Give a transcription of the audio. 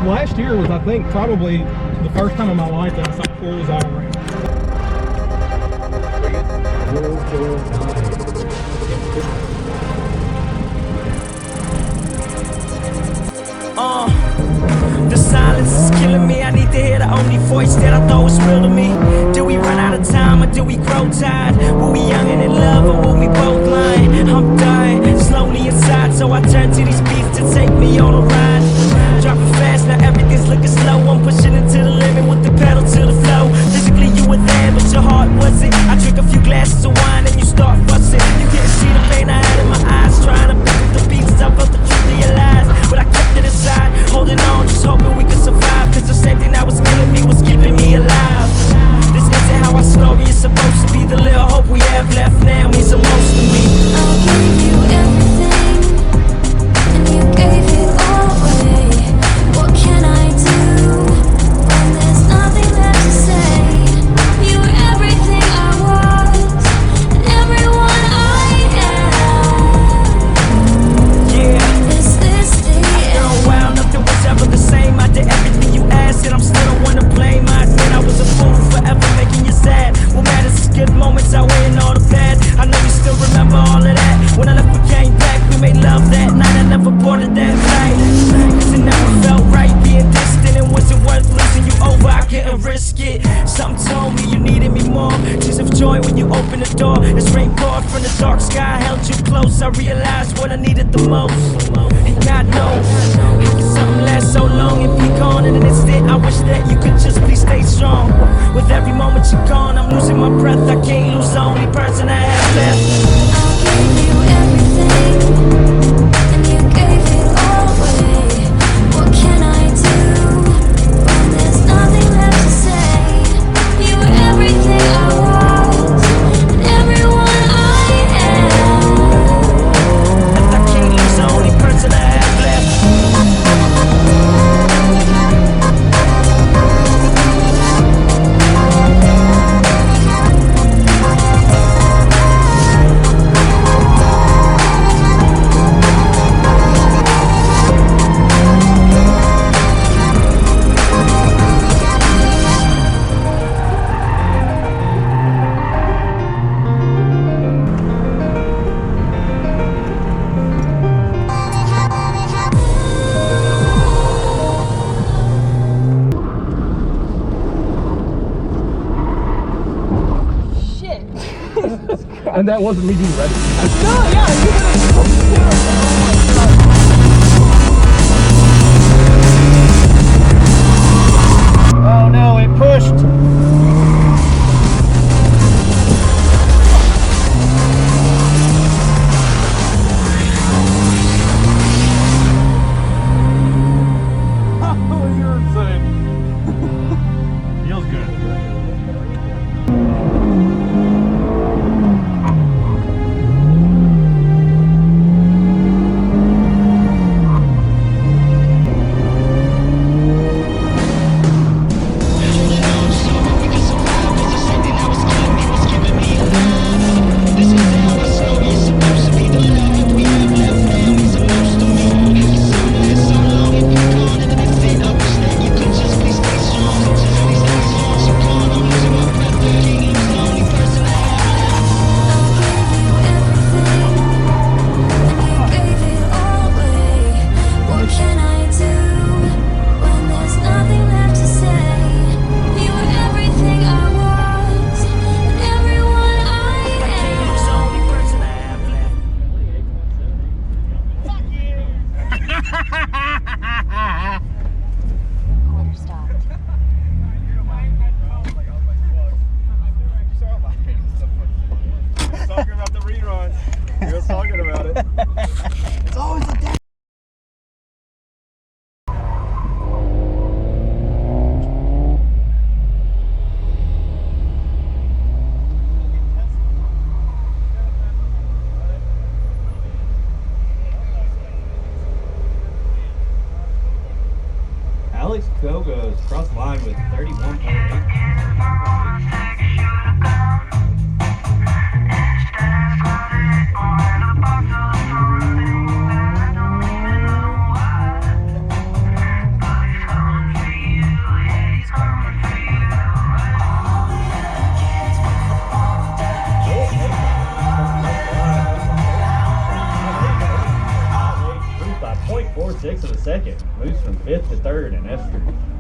last year was, I think, probably the first time in my life that I saw 4 wheels all around. The silence is killing me. I need to hear the only voice that I thought was real to me. Did we run out of time or did we grow tired? Were we young and in love or were we both lying? I'm dying slowly inside, so I turn to these beats to take me on a ride. Dropping fast, now everything's looking slow. I'm pushing into the limit with the pedal to the flow. Physically you were there, but your heart wasn't. I drink a few glasses of wine and you start fussing. You couldn't see the pain I had in my eyes, trying to pick up the pieces. I felt the truth of your lies, but I kept it aside, holding on, just hoping we could survive. Cause the same thing that was killing me was keeping me alive. This isn't how our story is supposed to be. The little hope we have left now means the most to me. I gave you everything, and you gave it all away. What can I do when there's nothing left to say? You were everything I was, and everyone I am. Yeah. Is this the After end? a while, nothing was ever the same. I did everything you asked, and I'm still the one to blame. I admit I was a fool, forever making you sad. What matters is good moments outweighing all the bad. I know you still remember all of that. When I left, we came back, we made love that night. I never boarded that flight, cause it never felt right being distant. And was it worth losing you over? I couldn't risk it. Something told me you needed me more. Tears of joy when you opened the door. As rain poured from the dark sky, I held you close. I realized what I needed the most. And God knows, how can something last so long and be gone in an instant? I wish that you could just please stay strong. With every moment you're gone, I'm losing my breath. I can't lose the only person I have left. I gave you everything, and you gave it all away. What can I do when there's nothing left to say? You were everything I was, and everyone I am. I can't lose the only person I have left. And that wasn't me being ready. Oh no, it pushed. Oh, you're insane. Feels good. Talking about the reruns. We were talking about it. It's always like that. Alex Gogo's cross line with 31.8. .46 of a second. Moves from 5th to 3rd in F Street.